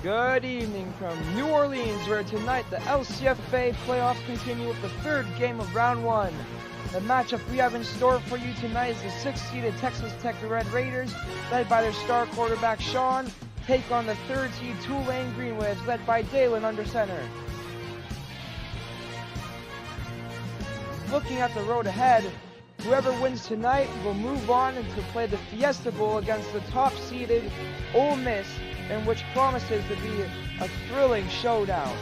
Good evening from New Orleans, where tonight the LCFA playoffs continue with the third game of round one. The matchup we have in store for you tonight is the 6th-seeded Texas Tech Red Raiders, led by their star quarterback Sean, take on the 3rd-seed Tulane Green Waves, led by Dalen under center. Looking at the road ahead, whoever wins tonight will move on to play the Fiesta Bowl against the top-seeded Ole Miss, in which promises to be a thrilling showdown.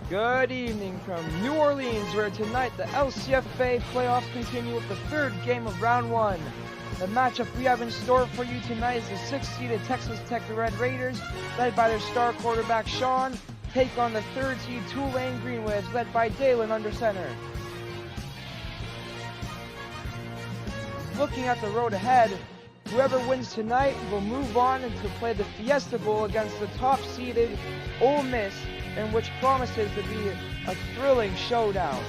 Good evening from New Orleans, where tonight the LCFA playoffs continue with the third game of round one. The matchup we have in store for you tonight is the 6th-seeded Texas Tech Red Raiders, led by their star quarterback Sean, take on the 3rd-seed Tulane Green Waves, led by Dalen under center. Looking at the road ahead, whoever wins tonight will move on to play the Fiesta Bowl against the top-seeded Ole Miss, in which promises to be a thrilling showdown.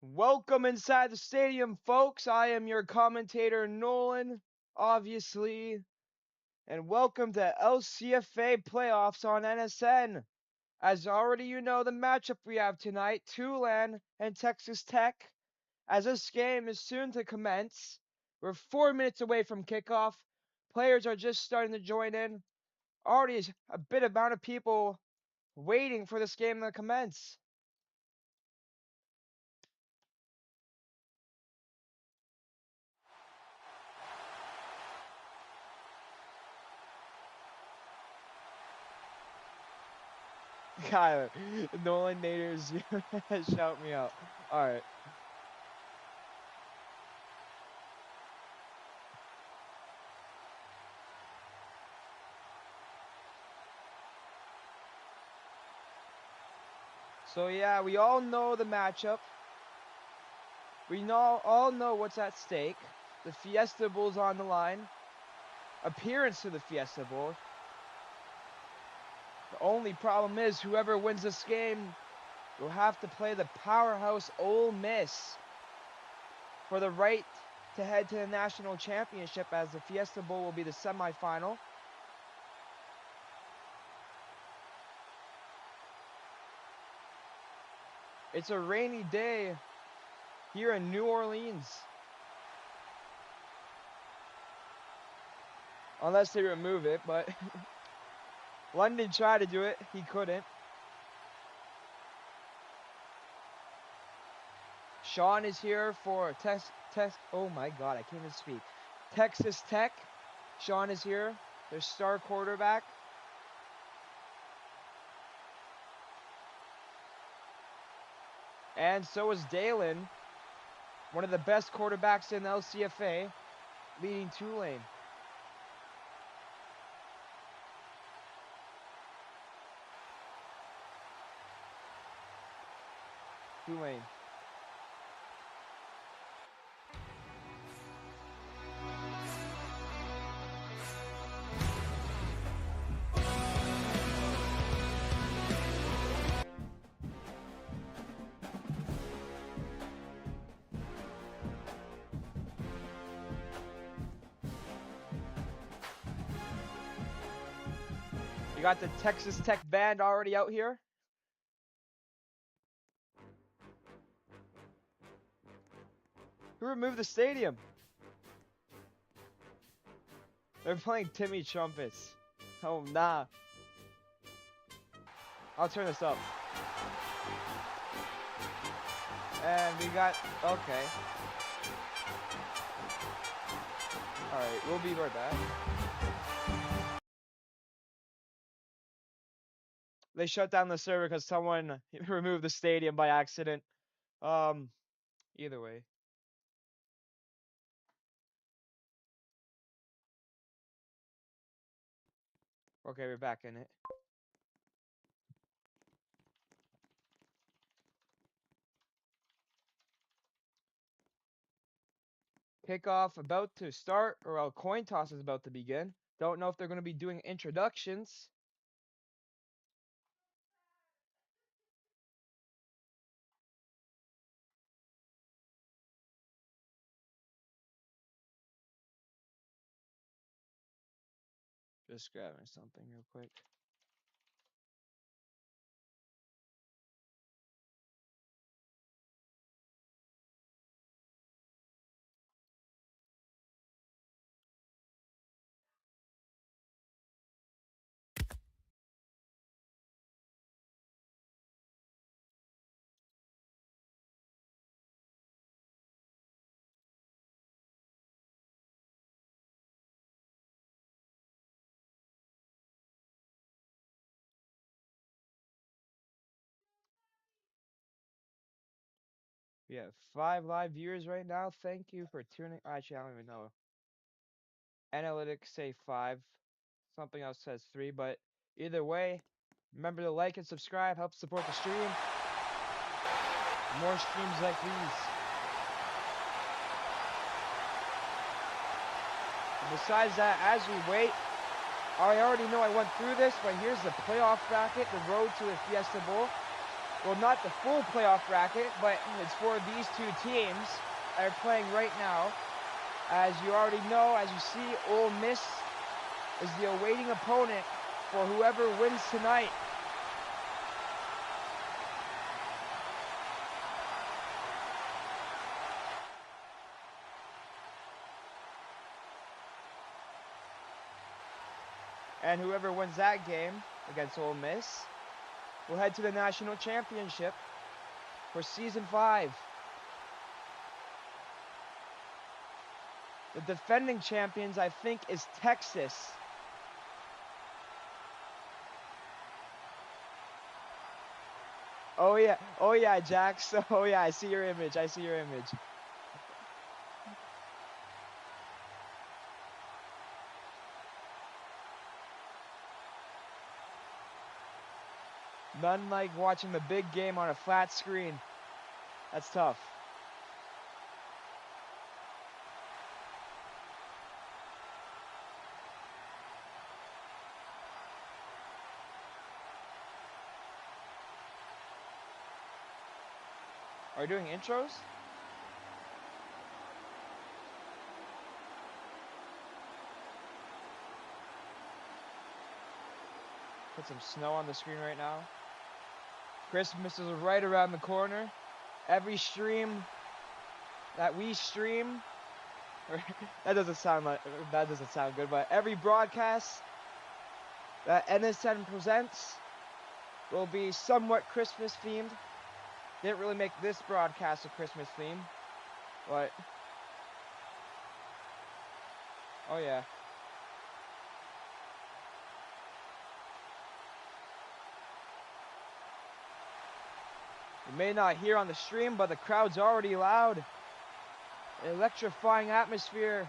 Welcome inside the stadium, folks. I am your commentator, Nolan, obviously, and welcome to LCFA playoffs on NSN. As already you know, the matchup we have tonight, Tulane and Texas Tech, as this game is soon to commence. We're 4 minutes away from kickoff. Players are just starting to join in. Already a bit amount of people waiting for this game to commence. Kyler, Nolan Naders, shout me out. All right. So yeah, we all know the matchup. We all know what's at stake. The Fiesta Bowl's on the line. Appearance to the Fiesta Bowl. The only problem is whoever wins this game will have to play the powerhouse Ole Miss for the right to head to the national championship, as the Fiesta Bowl will be the semifinal. It's a rainy day here in New Orleans. Unless they remove it, but London tried to do it. He couldn't. Sean is here for oh my god, I can't even speak. Texas Tech. Sean is here. Their star quarterback. And so is Dalen, one of the best quarterbacks in LCFA, leading Tulane. Tulane. You got the Texas Tech band already out here. Who removed the stadium? They're playing Timmy Trumpets. Oh, nah. I'll turn this up. And we got, okay. Alright, we'll be right back. They shut down the server because someone removed the stadium by accident. Either way. Okay, we're back in it. Kickoff about to start, or a coin toss is about to begin. Don't know if they're going to be doing introductions. Just grabbing something real quick. We have 5 live viewers right now. Thank you for tuning. Actually, I don't even know. Analytics say 5. Something else says 3. But either way, remember to like and subscribe. Help support the stream. More streams like these. And besides that, as we wait, I already know I went through this, but here's the playoff bracket, the road to the Fiesta Bowl. Well, not the full playoff bracket, but it's for these two teams that are playing right now. As you already know, as you see, Ole Miss is the awaiting opponent for whoever wins tonight. And whoever wins that game against Ole Miss will head to the national championship for season 5. The defending champions, I think, is Texas. Oh yeah, Jax. Oh yeah, I see your image. I see your image. None like watching the big game on a flat screen. That's tough. Are you doing intros? Put some snow on the screen right now. Christmas is right around the corner. Every stream that we stream, that doesn't sound good, but every broadcast that NSN presents will be somewhat Christmas themed. Didn't really make this broadcast a Christmas theme, but oh yeah. You may not hear on the stream, but the crowd's already loud. Electrifying atmosphere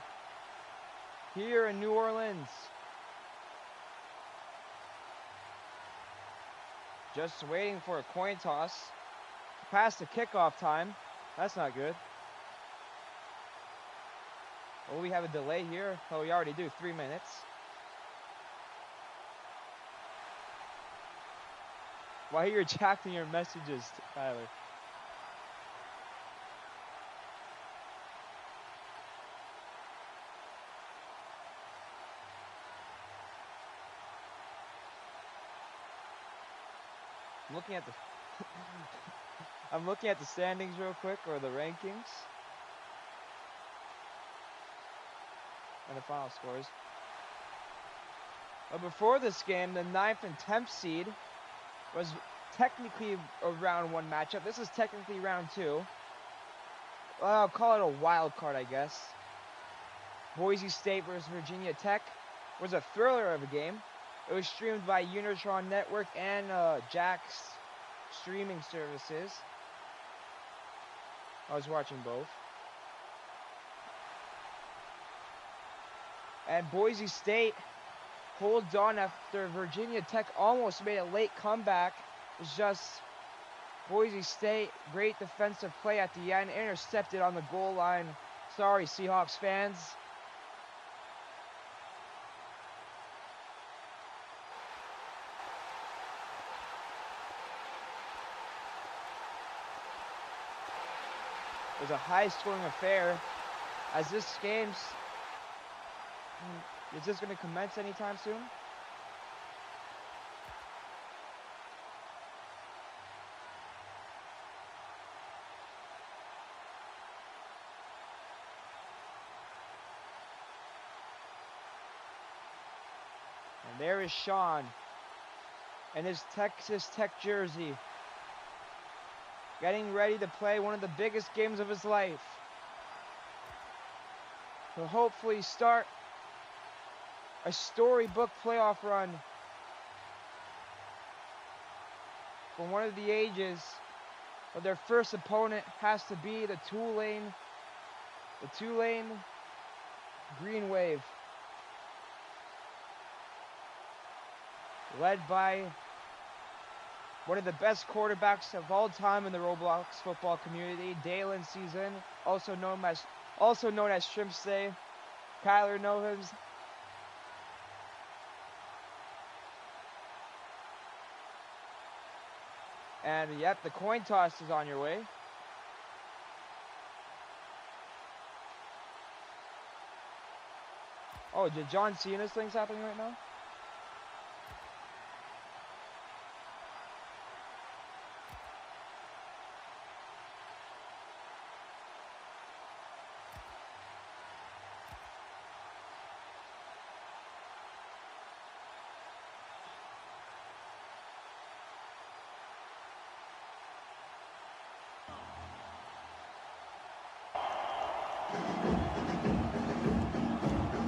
here in New Orleans. Just waiting for a coin toss to pass the kickoff time. That's not good. Oh, we have a delay here. Oh, we already do. 3 minutes. Why are you retracting your messages, Tyler? I'm looking at the I'm looking at the standings real quick, or the rankings. And the final scores. But before this game, the 9th and 10th seed was technically a round 1 matchup. This is technically round 2. Well, I'll call it a wild card, I guess. Boise State versus Virginia Tech was a thriller of a game. It was streamed by Unitron Network and Jack's streaming services. I was watching both. And Boise State holds on after Virginia Tech almost made a late comeback. It's just Boise State, great defensive play at the end, intercepted on the goal line. Sorry, Seahawks fans. It was a high-scoring affair. As this game's... Is this going to commence anytime soon? And there is Sean in his Texas Tech jersey, getting ready to play one of the biggest games of his life. He'll hopefully start a storybook playoff run for one of the ages, but their first opponent has to be the Tulane Green Wave, led by one of the best quarterbacks of all time in the Roblox football community, Dalen Season, also known as Shrimpsay. Kyler knows him. And yep, the coin toss is on your way. Oh, did John Cena's things happening right now?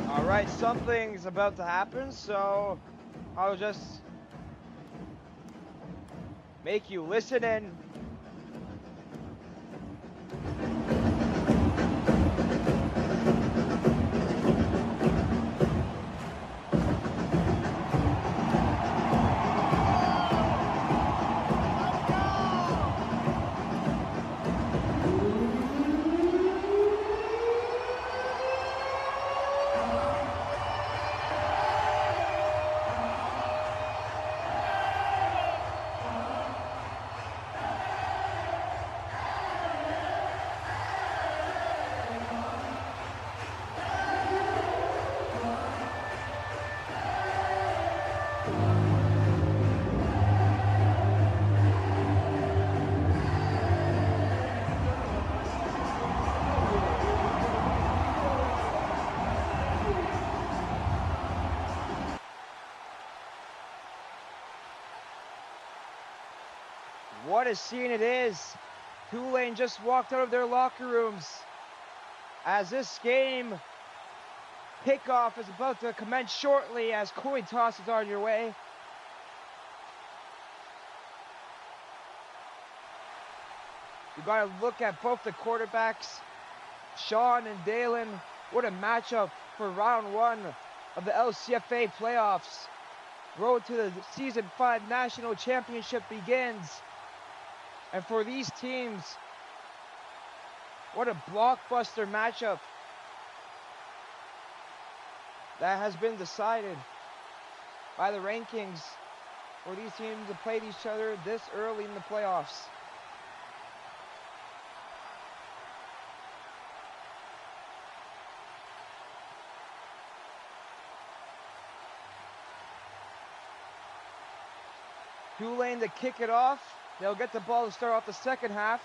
Alright, something's about to happen, so I'll just make you listen in. What a scene it is. Tulane just walked out of their locker rooms as this game kickoff is about to commence shortly as coin toss is on your way. You gotta look at both the quarterbacks, Sean and Dalen. What a matchup for round 1 of the LCFA playoffs. Road to the Season 5 National Championship begins. And for these teams, what a blockbuster matchup that has been decided by the rankings for these teams to play each other this early in the playoffs. Tulane to kick it off. They'll get the ball to start off the second half.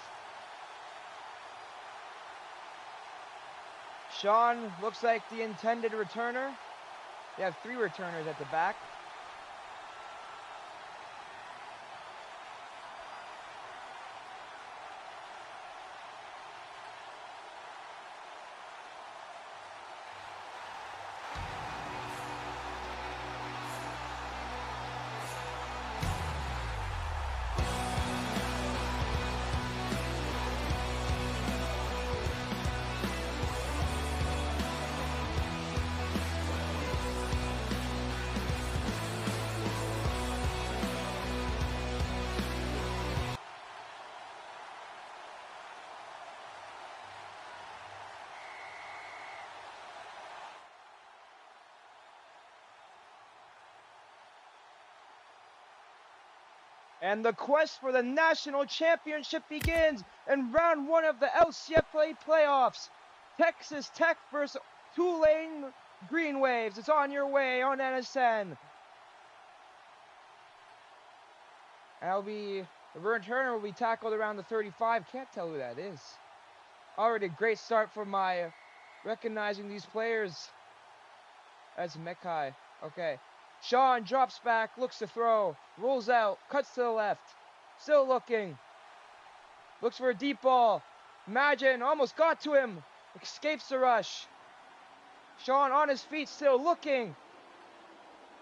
Sean looks like the intended returner. They have 3 returners at the back. And the quest for the national championship begins in round 1 of the LCFA playoffs. Texas Tech versus Tulane Green Waves. It's on your way on NSN. The returner will be tackled around the 35. Can't tell who that is. Already a great start for my recognizing these players. That's Mekai. Okay. Sean drops back, looks to throw, rolls out, cuts to the left, still looking, looks for a deep ball. Imagine almost got to him, escapes the rush. Sean on his feet, still looking,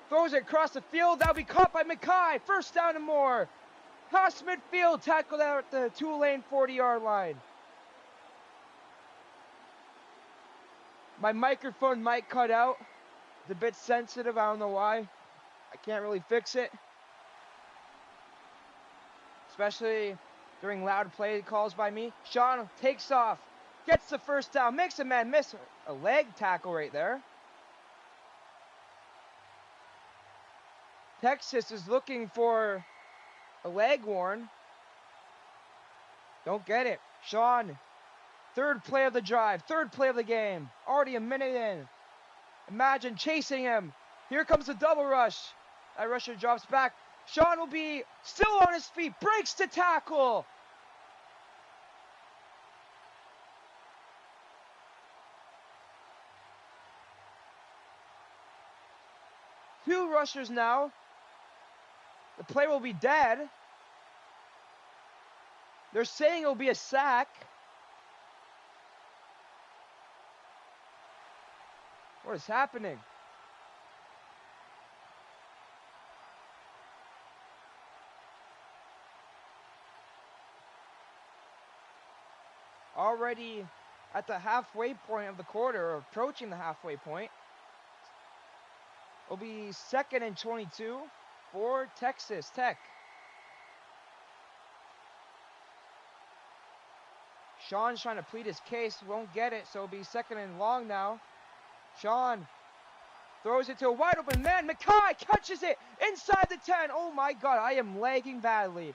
throws it across the field. That'll be caught by Mekai. First down and more. Past midfield, tackled out at the Tulane 40-yard line. My microphone might cut out. It's a bit sensitive, I don't know why. I can't really fix it. Especially during loud play calls by me. Sean takes off, gets the first down, makes a man miss. A leg tackle right there. Texas is looking for a leg warn. Don't get it. Sean, third play of the drive, third play of the game. Already a minute in. Imagine chasing him. Here comes the double rush. That rusher drops back. Sean will be still on his feet. Breaks to tackle. Two rushers now. The play will be dead. They're saying it'll be a sack. What is happening? Already at the halfway point of the quarter, or approaching the halfway point. It'll be 2nd and 22 for Texas Tech. Sean's trying to plead his case, won't get it, so it'll be 2nd and long now. Sean throws it to a wide open man. Mekai catches it inside the 10. Oh my God, I am lagging badly.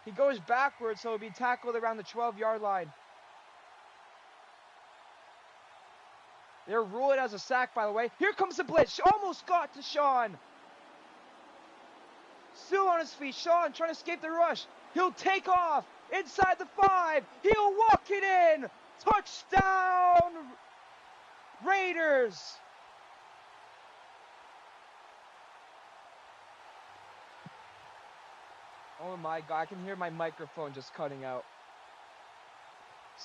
He goes backwards, so he'll be tackled around the 12-yard line. They're ruling it as a sack, by the way. Here comes the blitz. Almost got to Sean. Still on his feet. Sean trying to escape the rush. He'll take off inside the 5. He'll walk it in. Touchdown, Raiders. Oh my god, I can hear my microphone just cutting out.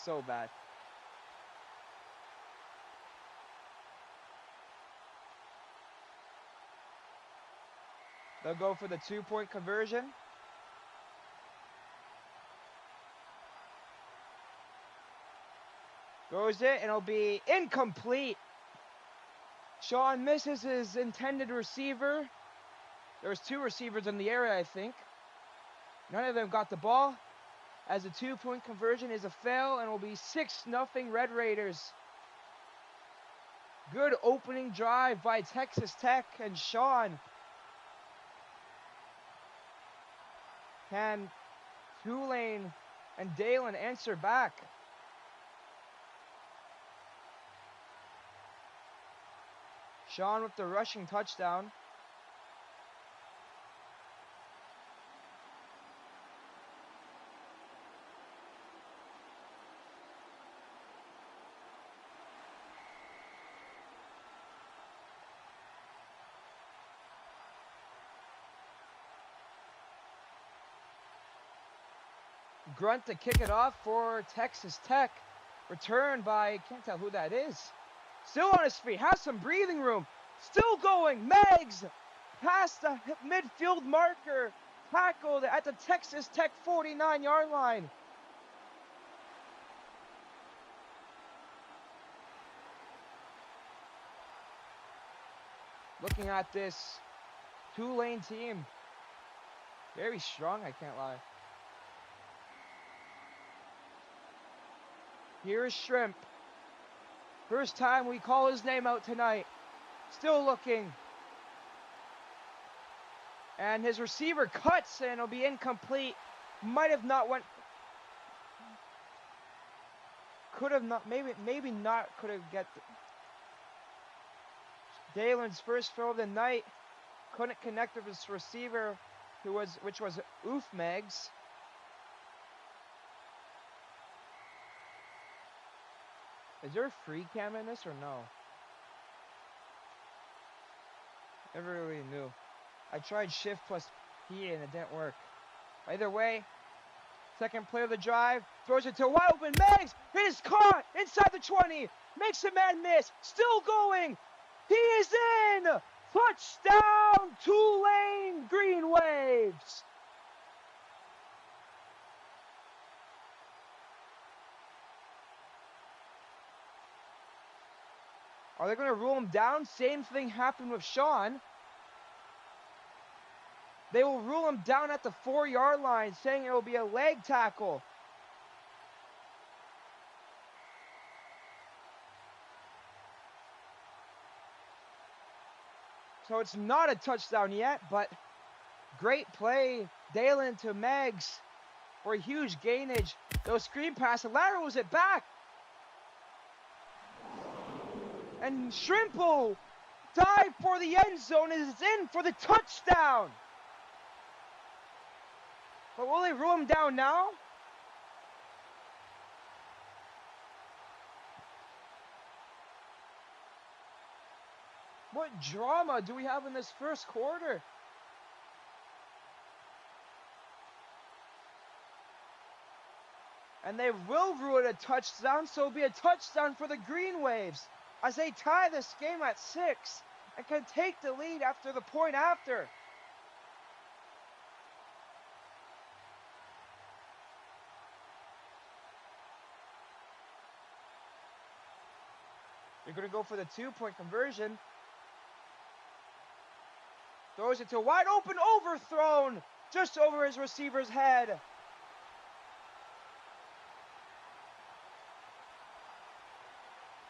So bad. They'll go for the 2-point conversion. Goes it, and it'll be incomplete. Sean misses his intended receiver. There was 2 receivers in the area, I think. None of them got the ball. As the 2-point conversion is a fail, and will be 6-0 Red Raiders. Good opening drive by Texas Tech, and Sean. Can Tulane and Dalen answer back? Sean with the rushing touchdown. Grunt to kick it off for Texas Tech. Returned by, can't tell who that is. Still on his feet, has some breathing room. Still going, Meggs past the midfield marker. Tackled at the Texas Tech 49-yard line. Looking at this Tulane team, very strong, I can't lie. Here is Shrimp. First time we call his name out tonight. Still looking. And his receiver cuts, and it'll be incomplete. Might have not went. Could have not. Maybe not. Could have get. Dalen's first throw of the night. Couldn't connect with his receiver, which was Meggs. Is there a free cam in this or no? Never really knew. I tried shift plus P and it didn't work. Either way, second play of the drive, throws it to wide open Meggs. It is caught inside the 20. Makes a man miss. Still going. He is in. Touchdown, Tulane Green Waves. Are they going to rule him down? Same thing happened with Sean. They will rule him down at the 4-yard line, saying it will be a leg tackle. So it's not a touchdown yet, but great play. Dalen to Meggs for a huge gainage. Those screen pass, laterals it back. And Shrimple dive for the end zone and is in for the touchdown. But will they rule him down now? What drama do we have in this first quarter? And they will rule it a touchdown, so it'll be a touchdown for the Green Waves as they tie this game at 6 and can take the lead after the point after. They're going to go for the 2-point conversion. Throws it to wide open, overthrown, just over his receiver's head.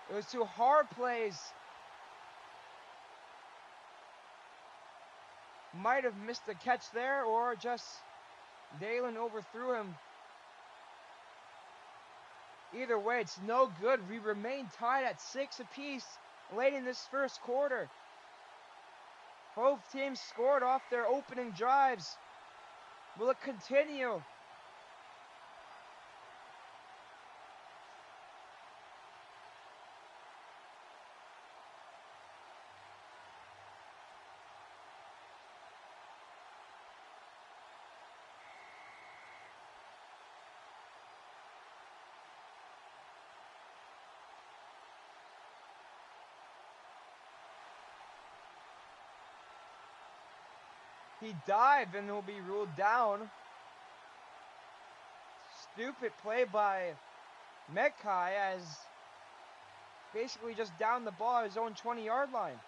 It was 2 hard plays. Might have missed the catch there, or just Dalen overthrew him. Either way, it's no good. We remain tied at 6 apiece late in this first quarter. Both teams scored off their opening drives. Will it continue? He dived and he'll be ruled down. Stupid play by Mekai as basically just down the ball at his own 20-yard line.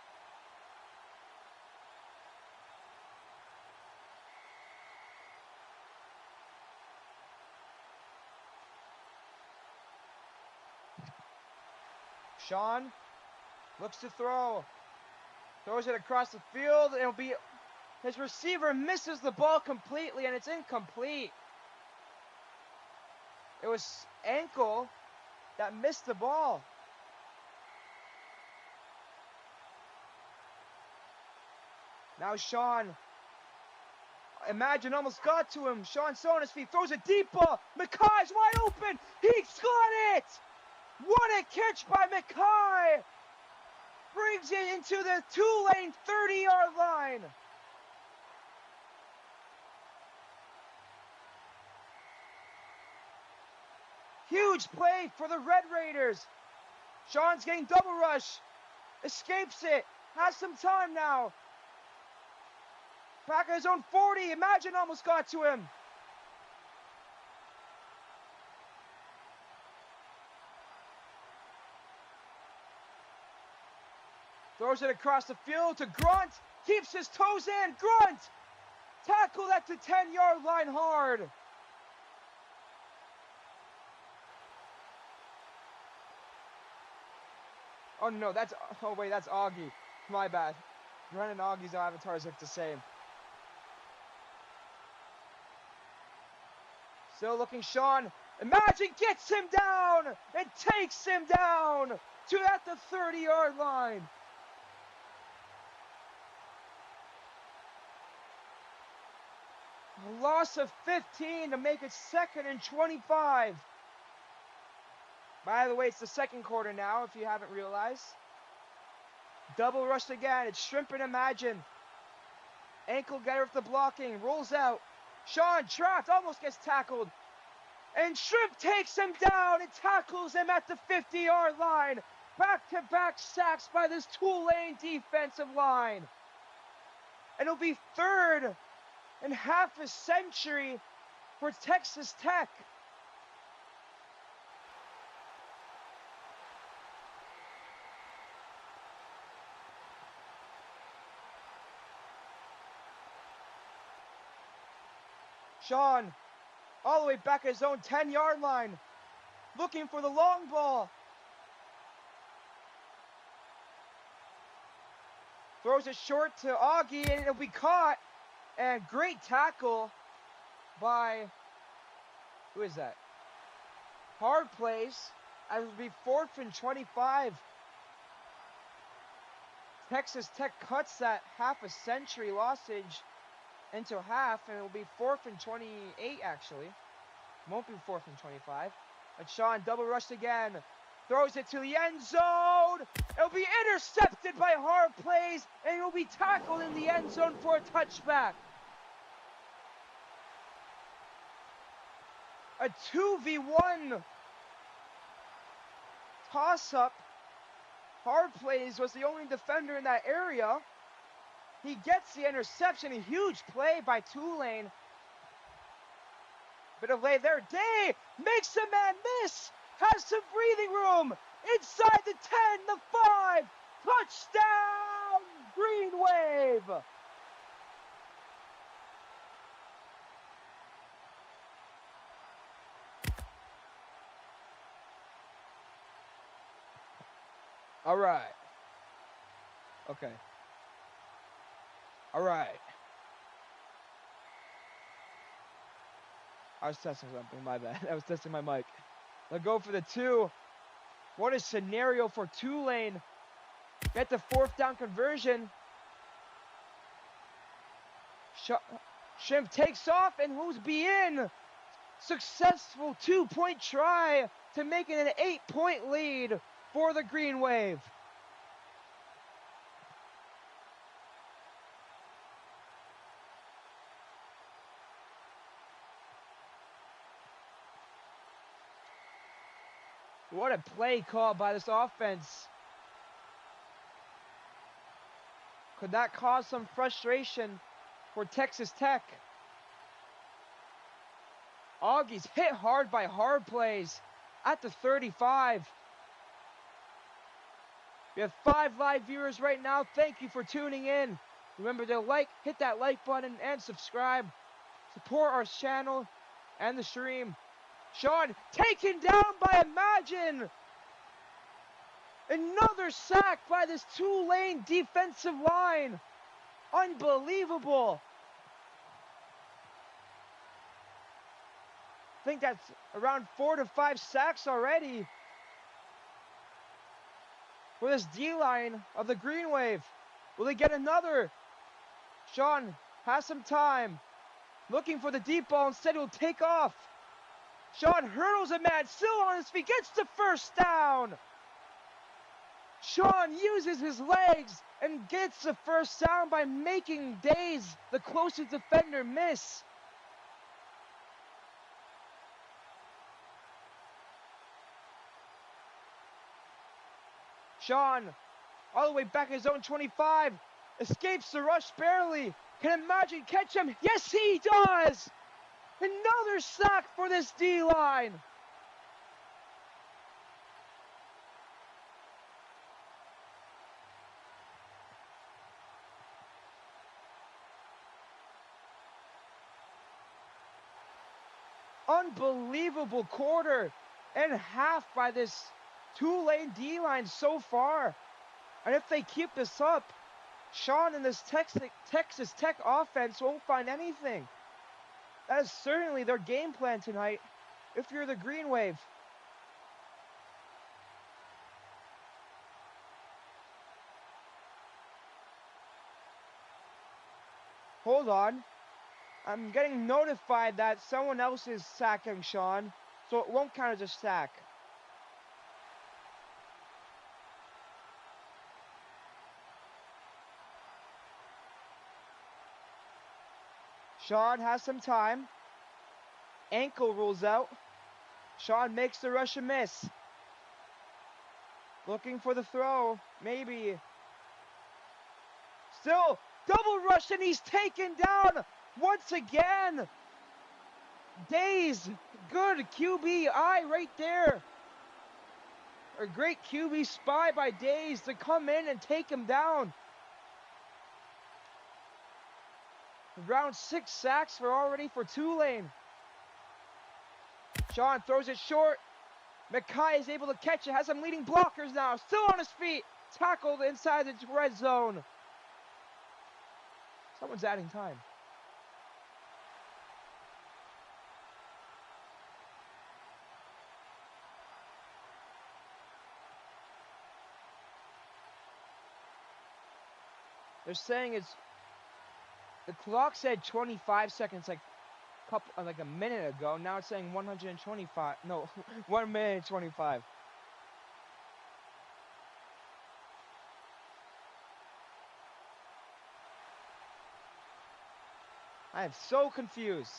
Sean looks to throw. Throws it across the field. It'll be his receiver misses the ball completely and it's incomplete. It was ankle that missed the ball. Now Sean, imagine, almost got to him. Sean's still on his feet, throws a deep ball. Makai's wide open. He's got it. What a catch by Makai. Brings it into the Tulane 30-yard line. Huge play for the Red Raiders. Sean's getting double rush. Escapes it. Has some time now. Back at his own 40. Imagine almost got to him. Throws it across the field to Grunt. Keeps his toes in. Grunt! Tackled at the 10-yard line hard. Oh no, that's Augie. My bad. Grunt and Augie's avatars look the same. Still looking Sean. Imagine gets him down and takes him down to at the 30-yard line. A loss of 15 to make it 2nd and 25. By the way, it's the second quarter now, if you haven't realized. Double rushed again. It's Shrimp and Imagine. Ankle getter with the blocking. Rolls out. Sean trapped. Almost gets tackled. And Shrimp takes him down and tackles him at the 50-yard line. Back-to-back sacks by this Tulane defensive line. And it'll be 3rd and half a century for Texas Tech. Sean, all the way back at his own 10-yard line, looking for the long ball. Throws it short to Augie, and it'll be caught. And great tackle by, who is that? Hard plays, as it will be 4th and 25. Texas Tech cuts that half a century lossage into half, and it will be 4th and 28 actually. Won't be 4th and 25. But Sean double rushed again. Throws it to the end zone. It'll be intercepted by hard plays, and it'll be tackled in the end zone for a touchback. A 2v1 toss-up. Hard plays was the only defender in that area. He gets the interception. A huge play by Tulane. Bit of lay there. Day makes a man miss. Has some breathing room. Inside the 10, the 5. Touchdown, Green Wave. All right. Okay. All right. I was testing something, my bad. I was testing my mic. They'll go for the 2. What a scenario for Tulane. Get the 4th down conversion. Shrimp takes off and who's be in. Successful 2-point try to make it an 8-point lead for the Green Wave. What a play call by this offense. Could that cause some frustration for Texas Tech. Augie's hit hard by hard plays at the 35. We have 5 live viewers right now. Thank you for tuning in. Remember to hit that like button and subscribe. Support our channel and the stream. Sean taken down by Imagine. Another sack by this Tulane defensive line. Unbelievable. I think that's around 4 to 5 sacks already for this D-line of the Green Wave. Will they get another? Sean has some time. Looking for the deep ball. Instead, he'll take off. Sean hurdles a man. Still on his feet. Gets the first down. Sean uses his legs and gets the first down by making Days, the closest defender, miss. Sean, all the way back in his own 25, escapes the rush barely. Can Imagine catch him? Yes, he does! Another sack for this D-line. Unbelievable quarter and half by this Tulane D-line so far. And if they keep this up, Sean and this Texas Tech offense won't find anything. That is certainly their game plan tonight, if you're the Green Wave. Hold on. I'm getting notified that someone else is sacking Sean, so it won't count as a sack. Sean has some time. Ankle rules out. Sean makes the rush a miss. Looking for the throw. Maybe. Still, double rush, and he's taken down once again. Days, good QB eye right there. A great QB spy by Days to come in and take him down. Around 6 sacks already for Tulane. Sean throws it short. Mackay is able to catch it. Has some leading blockers now. Still on his feet. Tackled inside the red zone. Someone's adding time. They're saying it's... The clock said 25 seconds like a minute ago. Now it's saying 125. No, 1 minute 25. I am so confused.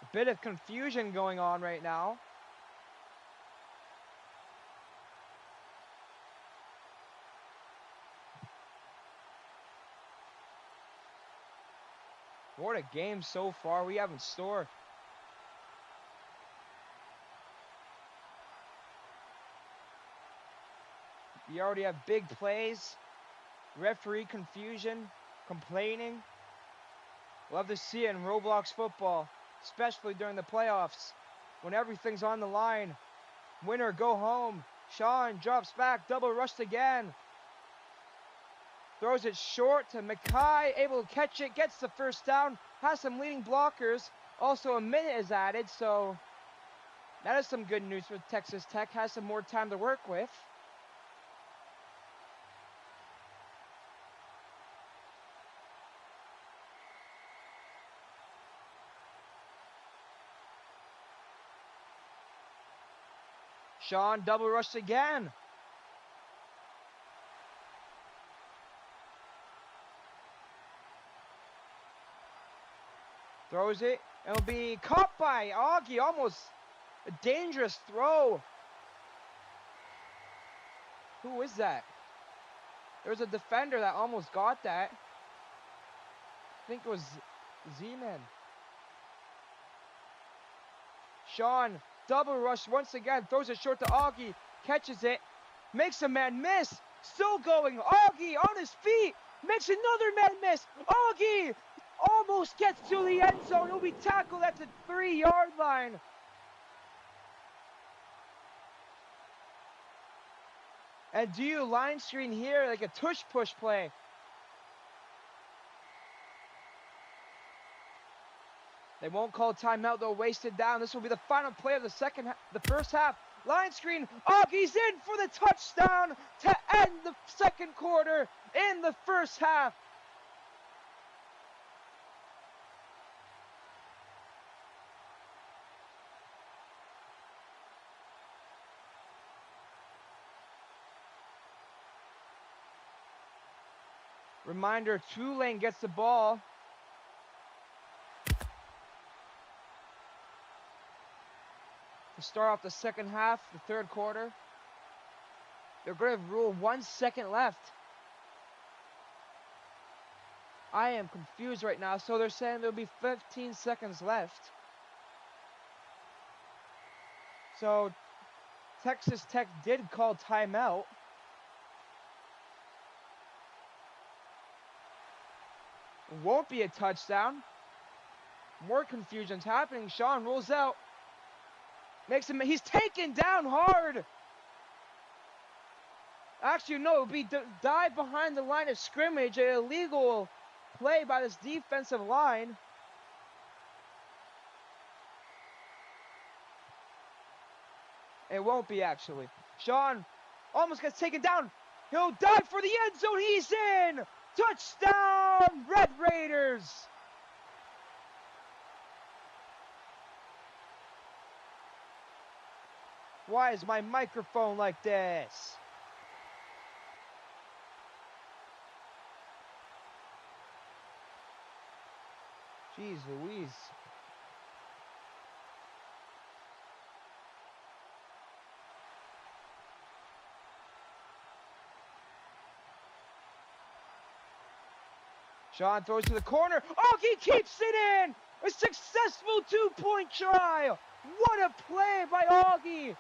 A bit of confusion going on right now. What a game so far we have in store. We already have big plays, referee confusion, complaining. Love to see it in Roblox football, especially during the playoffs, when everything's on the line. Win or go home. Sean drops back, double rushed again. Throws it short to Mackay, able to catch it, gets the first down, has some leading blockers. Also, a minute is added, so that is some good news for Texas Tech. Has some more time to work with. Sean double rushed again. Throws it. It'll be caught by Augie. Almost A dangerous throw. Who is that? There's a defender that almost got that. I think it was Z-Man. Sean, double rush once again, throws it short to Augie, catches it, makes a man miss, still going, Augie on his feet, makes another man miss, Augie almost gets to the end zone, he'll be tackled at the 3-yard line. And do you line screen here like a tush push play? They won't call timeout, they'll waste it down. This will be the final play of the first half. Line screen, Augie's in for the touchdown to end the second quarter in the first half. Reminder, Tulane gets the ball. To start off the second half, the third quarter. They're going to rule 1 second left. I am confused right now, so they're saying there'll be 15 seconds left. So Texas Tech did call timeout. Won't be a touchdown. More confusion's happening. Sean rolls out. Makes him, he's taken down hard. Actually, no, it would be dive behind the line of scrimmage. An illegal play by this defensive line. It won't be, actually. Sean almost gets taken down. He'll dive for the end zone. He's in. Touchdown, Red Raiders. Why is my microphone like this? Jeez Louise. Sean throws to the corner. Augie keeps it in. A successful 2-point try. What a play by Augie.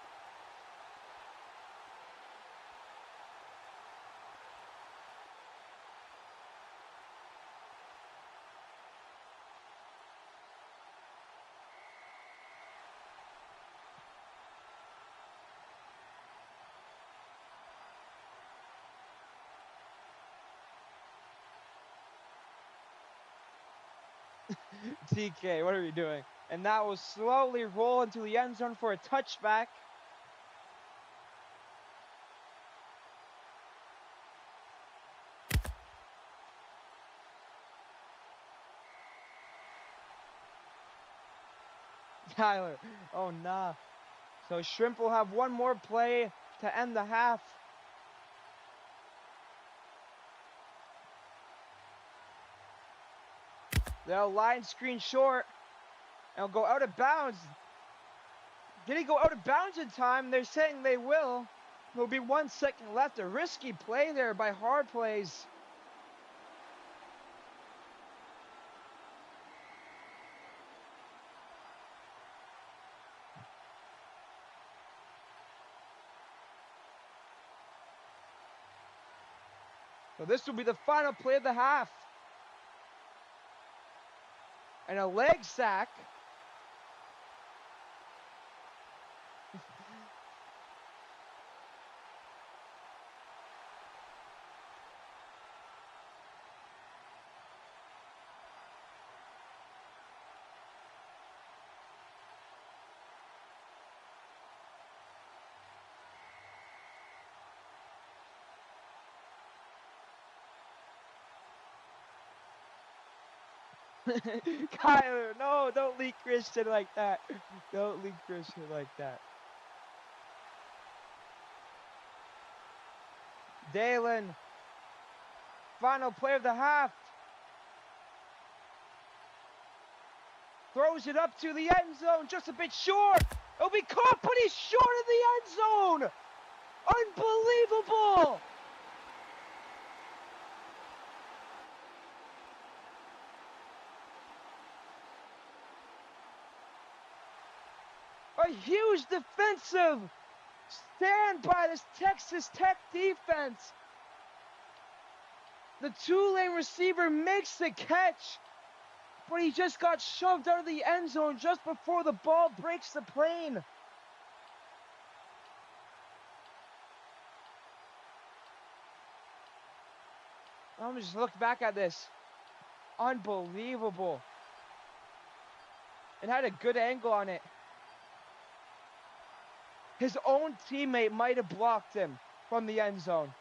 TK, what are you doing? And that will slowly roll into the end zone for a touchback. Tyler, oh nah. So Shrimp will have one more play to end the half. They'll line screen short and go out of bounds. Did he go out of bounds in time? They're saying they will. There'll be 1 second left. A risky play there by Hard Plays. So this will be the final play of the half. And a leg sack. Kyler, no, don't leak Christian like that. Don't leak Christian like that. Dalen, final play of the half. Throws it up to the end zone, just a bit short. It'll be caught, but he's short of the end zone. Unbelievable. A huge defensive stand by this Texas Tech defense. The Tulane receiver makes the catch, but he just got shoved out of the end zone just before the ball breaks the plane. I'm just look back at this. Unbelievable. It had a good angle on it. His own teammate might have blocked him from the end zone.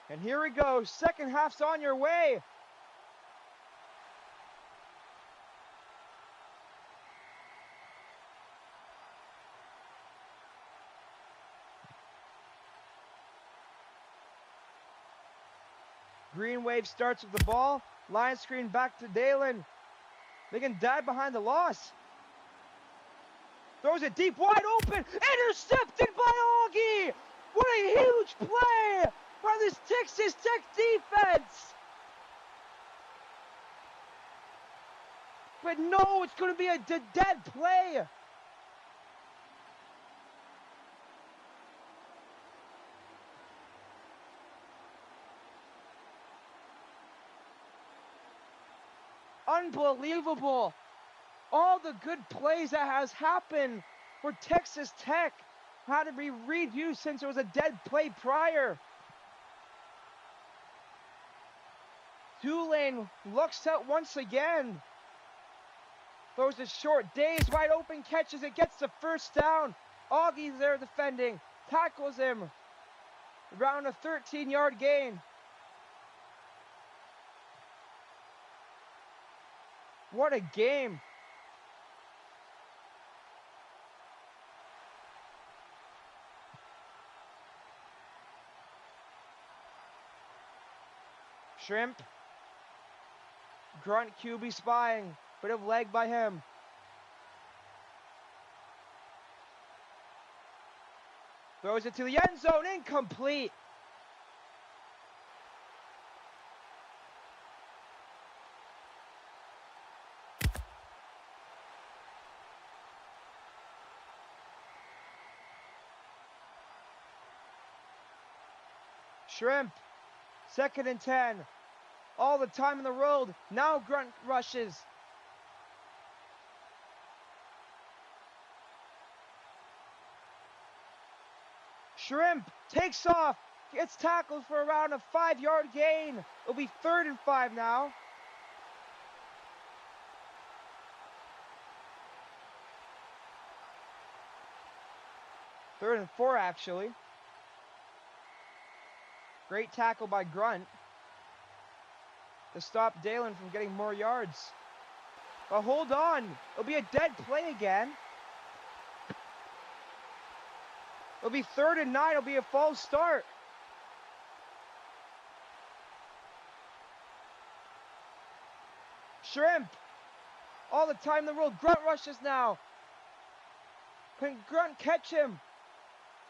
And here we go. Second half's on your way. Green wave starts with the ball. Line screen back to Dalen. They can dive behind the loss. Throws it deep, wide open. Intercepted by Augie. What a huge play by this Texas Tech defense. But no, it's going to be a dead play. Unbelievable. All the good plays that has happened for Texas Tech had to be reviewed since it was a dead play prior. Tulane looks out once again. Throws a short, Days wide open, catches it, gets the first down. Augie's there defending, tackles him. Around a 13-yard gain. What a game. Shrimp. Grunt QB spying. Bit of leg by him. Throws it to the end zone. Incomplete. Shrimp. 2nd and 10. All the time in the road. Now Grunt rushes. Shrimp takes off. Gets tackled for around a 5-yard gain. It'll be 3rd and 5 now. Third and 4 actually. Great tackle by Grunt to stop Dalen from getting more yards. But hold on. It'll be a dead play again. It'll be 3rd and 9. It'll be a false start. Shrimp. All the time in the road. Grunt rushes now. Can Grunt catch him?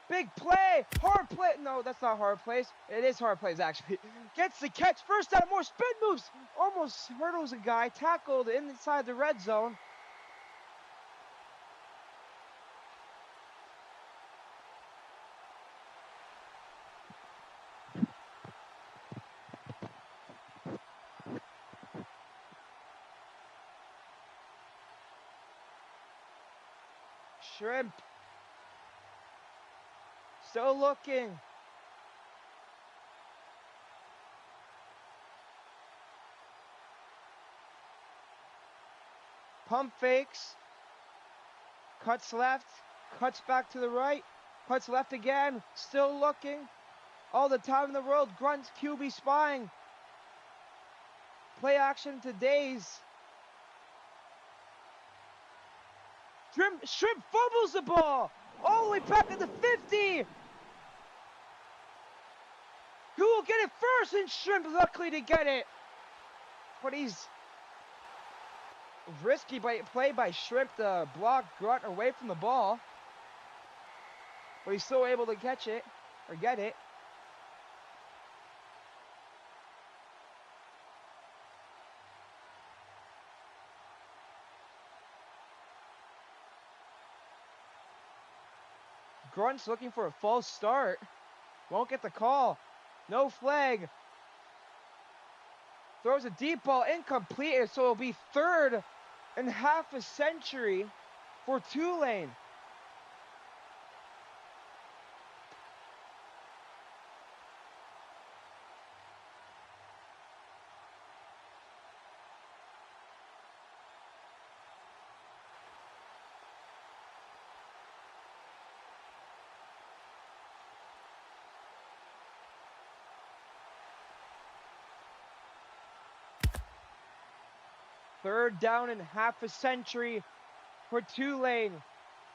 Big play. Hard play. No, that's not hard plays. It is hard plays, actually. Gets the catch. First down. More spin moves. Almost hurdles a guy. Tackled inside the red zone. Shrimp. Still looking. Pump fakes. Cuts left. Cuts back to the right. Cuts left again. Still looking. All the time in the world. Grunt's QB spying. Play action to Days. Shrimp fumbles the ball. all the way back at the 50. Who will get it first? And Shrimp luckily to get it. But he's risky play by Shrimp to block Grunt away from the ball. But he's still able to catch it, or get it. Grunt's looking for a false start. Won't get the call. No flag. Throws a deep ball, incomplete, so it'll be third in half a century for Tulane. Third down in half a century for Tulane.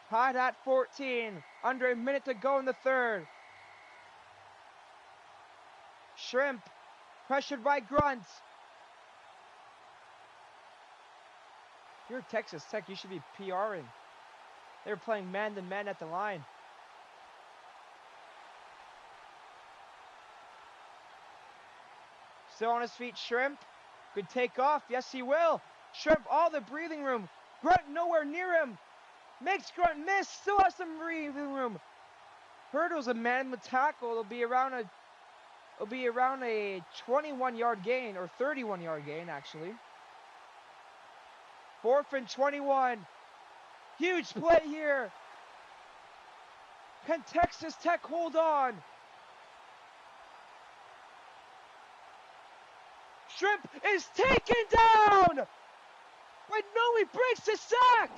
Tied at 14. Under a minute to go in the third. Shrimp pressured by Grunt. You're Texas Tech. You should be PRing. They're playing man-to-man at the line. Still on his feet, Shrimp. Could take off. Yes, he will. Shrimp, all the breathing room. Grunt nowhere near him. Makes Grunt miss. Still has some breathing room. Hurdles a man with tackle. It'll be around a 21-yard gain, or 31-yard gain, actually. 4th and 21. Huge play here. Can Texas Tech hold on? Shrimp is taken down! But no, he breaks the sack!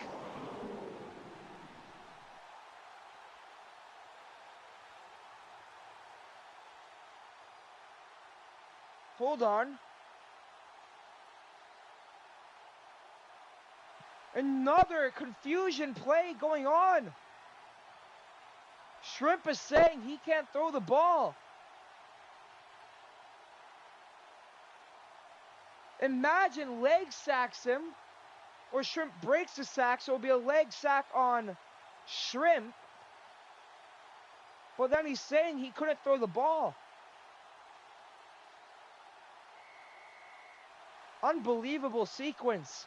Hold on. Another confusion play going on. Shrimp is saying he can't throw the ball. Imagine leg sacks him, or Shrimp breaks the sack, so it'll be a leg sack on Shrimp. But then he's saying he couldn't throw the ball. Unbelievable sequence.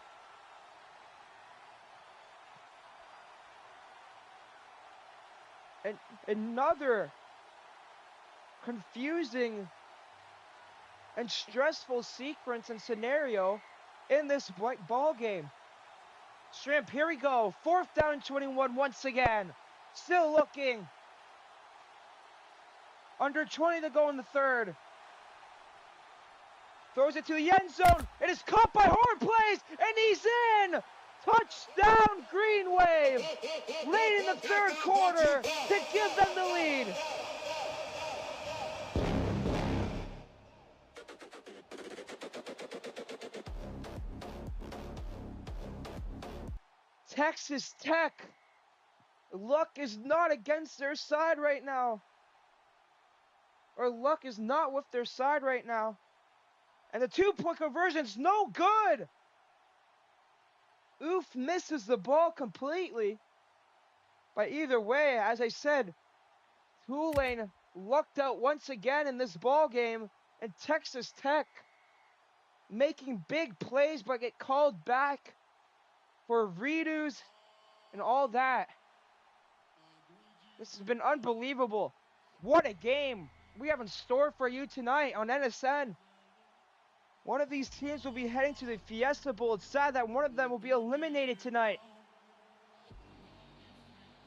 And another confusing and stressful sequence and scenario in this ball game. Shrimp, here we go. 4th down 21 once again. Still looking. Under 20 to go in the third. Throws it to the end zone. It is caught by Hornplays, and he's in. Touchdown, Green Wave. Late in the third quarter to give them the lead. Texas Tech, luck is not against their side right now. Or luck is not with their side right now. And the 2-point conversion's no good. Oof misses the ball completely. But either way, as I said, Tulane lucked out once again in this ball game. And Texas Tech making big plays but get called back for redos and all that. This has been unbelievable. What a game we have in store for you tonight on NSN. One of these teams will be heading to the Fiesta Bowl. It's sad that one of them will be eliminated tonight.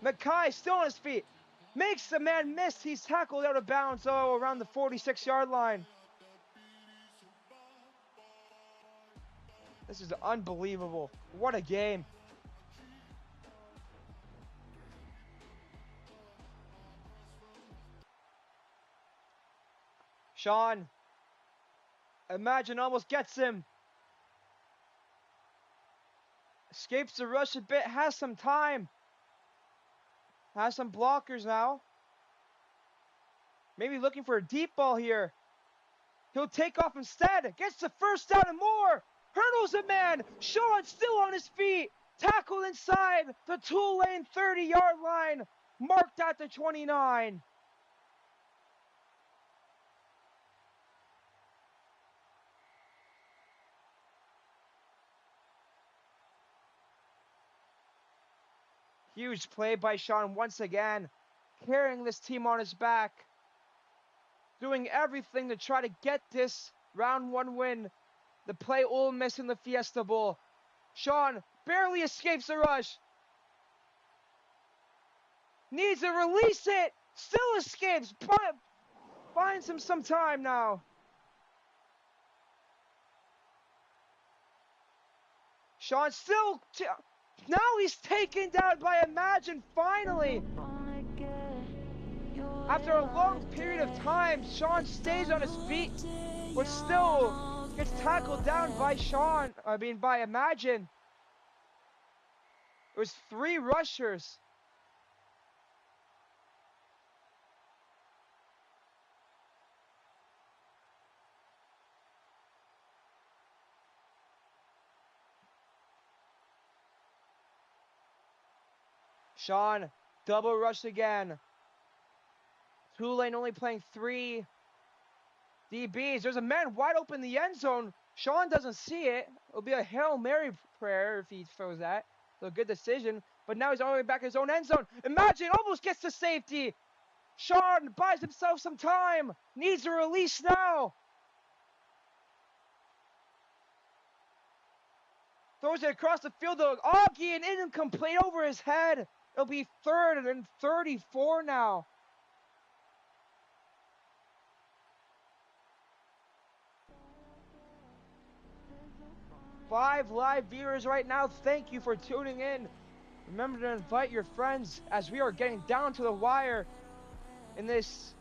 Mackay still on his feet. Makes the man miss. He's tackled out of bounds, around the 46-yard line. This is unbelievable. What a game. Sean, imagine almost gets him. Escapes the rush a bit, has some time. Has some blockers now. Maybe looking for a deep ball here. He'll take off instead. Gets the first down and more. Hurdles a man. Sean still on his feet. Tackled inside the Tulane 30-yard line. Marked at the 29. Huge play by Sean once again. Carrying this team on his back. Doing everything to try to get this round 1 win. The play Ole Miss in the Fiesta Bowl. Sean barely escapes the rush. Needs to release it. Still escapes, but finds him some time now. Sean still... now he's taken down by Imagine, finally. After a long period of time, Sean stays on his feet, but still gets tackled down by by Imagine. It was 3 rushers. Sean, double rush again. Tulane only playing 3 DBs. There's a man wide open in the end zone. Sean doesn't see it. It'll be a Hail Mary prayer if he throws that. So a good decision. But now he's all the way back in his own end zone. Imagine almost gets to safety. Sean buys himself some time. Needs a release now. Throws it across the field to Augie and incomplete over his head. It'll be 3rd and 34 now. Five live viewers right now, thank you for tuning in. Remember to invite your friends as we are getting down to the wire in this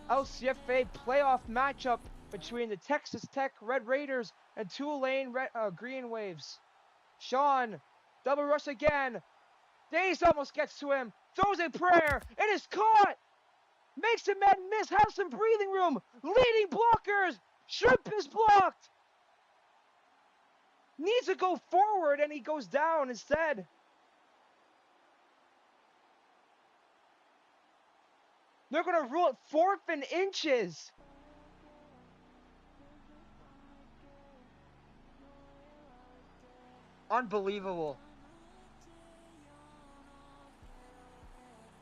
LCFA playoff matchup between the Texas Tech Red Raiders and Tulane Green Waves. Sean, double rush again. Days almost gets to him. Throws a prayer. It is caught. Makes a man miss. Have some breathing room. Leading blockers. Shrimp is blocked. Needs to go forward and he goes down instead. They're going to rule it 4th and inches. Unbelievable.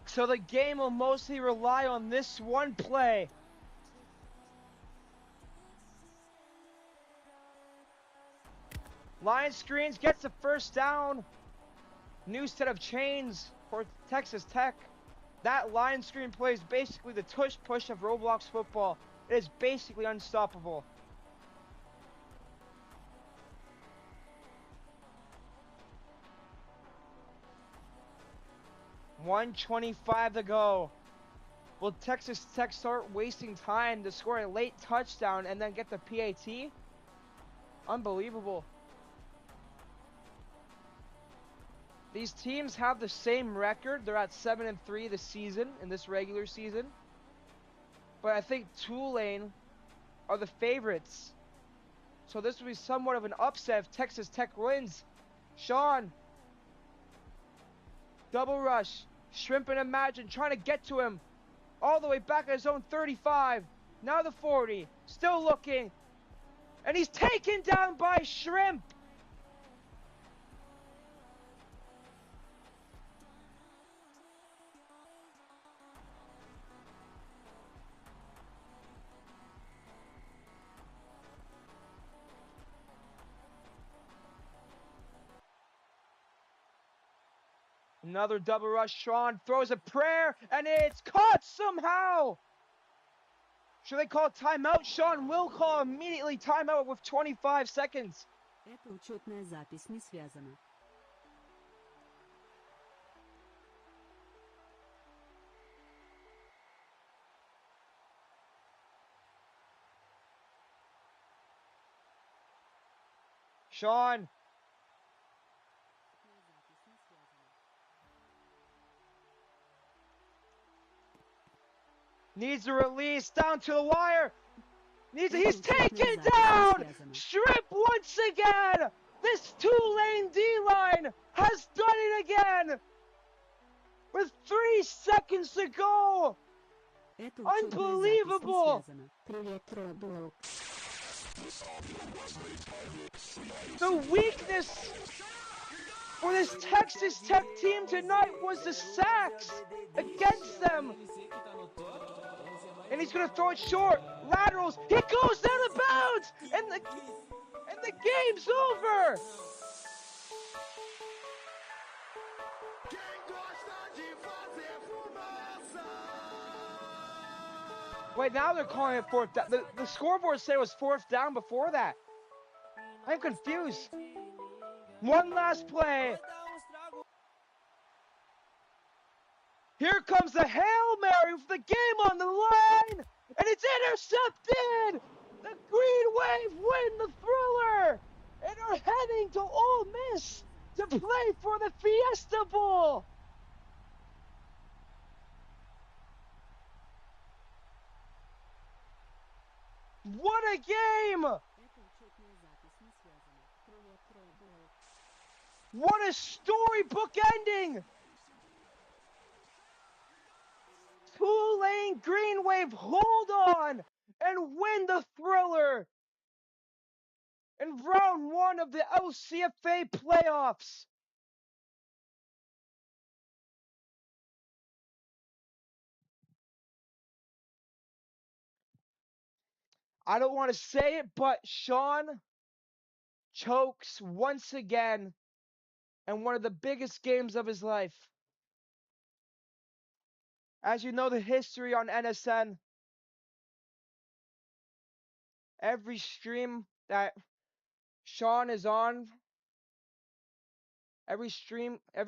So the game will mostly rely on this one play. Line screens, gets the first down. New set of chains for Texas Tech. That line screen play is basically the tush push of Roblox football. It is basically unstoppable. .125 to go. Will Texas Tech start wasting time to score a late touchdown and then get the PAT? Unbelievable. These teams have the same record. They're at 7-3 this season, in this regular season. But I think Tulane are the favorites. So this will be somewhat of an upset if Texas Tech wins. Sean. Double rush. Shrimp and Imagine trying to get to him. All the way back at his own 35. Now the 40. Still looking. And he's taken down by Shrimp. Another double rush. Sean throws a prayer, and it's caught somehow. Should they call timeout? Sean will call immediately timeout with 25 seconds. Эта учетная запись не связана. Sean. Needs a release down to the wire. He's Учетная taken запись не down. связана. Strip once again. This Tulane D-line has done it again. With 3 seconds to go. Эта учетная запись не Unbelievable. связана. Привет, Роблок. The weakness for this Texas Tech team tonight was the sacks against them. And he's going to throw it short. Laterals. He goes out of bounds. And the game's over. Wait, now they're calling it fourth down. The scoreboard said it was fourth down before that. I'm confused. One last play. Here comes the Hail Mary with the game on the line. And it's intercepted. The Green Wave win the Thriller. And are heading to Ole Miss to play for the Fiesta Bowl. What a game! Эта учетная запись не связана. Привет, Роблок. What a storybook ending! Tulane Green Wave hold on and win the Thriller in round 1 of the LCFA playoffs. I don't want to say it, but Sean chokes once again in one of the biggest games of his life. As you know, the history on NSN, every stream that Sean is on, every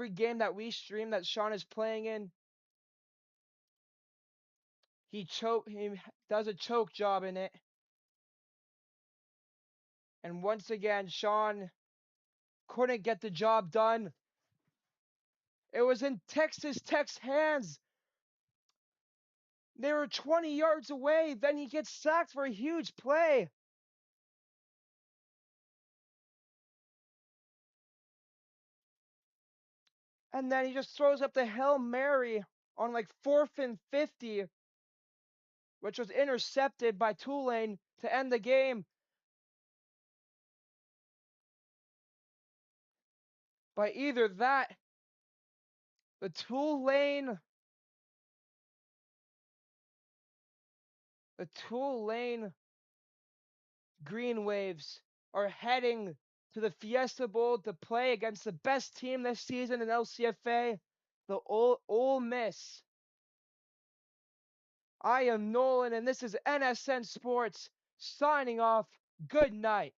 game that we stream that Sean is playing in, he does a choke job in it. And once again, Sean couldn't get the job done. It was in Texas Tech's hands. They were 20 yards away. Then he gets sacked for a huge play. And then he just throws up the Hail Mary on like 4th and 50, which was intercepted by Tulane to end the game. By either that, the Tulane Green Waves are heading to the Fiesta Bowl to play against the best team this season in LCFA, the Ole Miss. I am Nolan, and this is NSN Sports, signing off. Good night.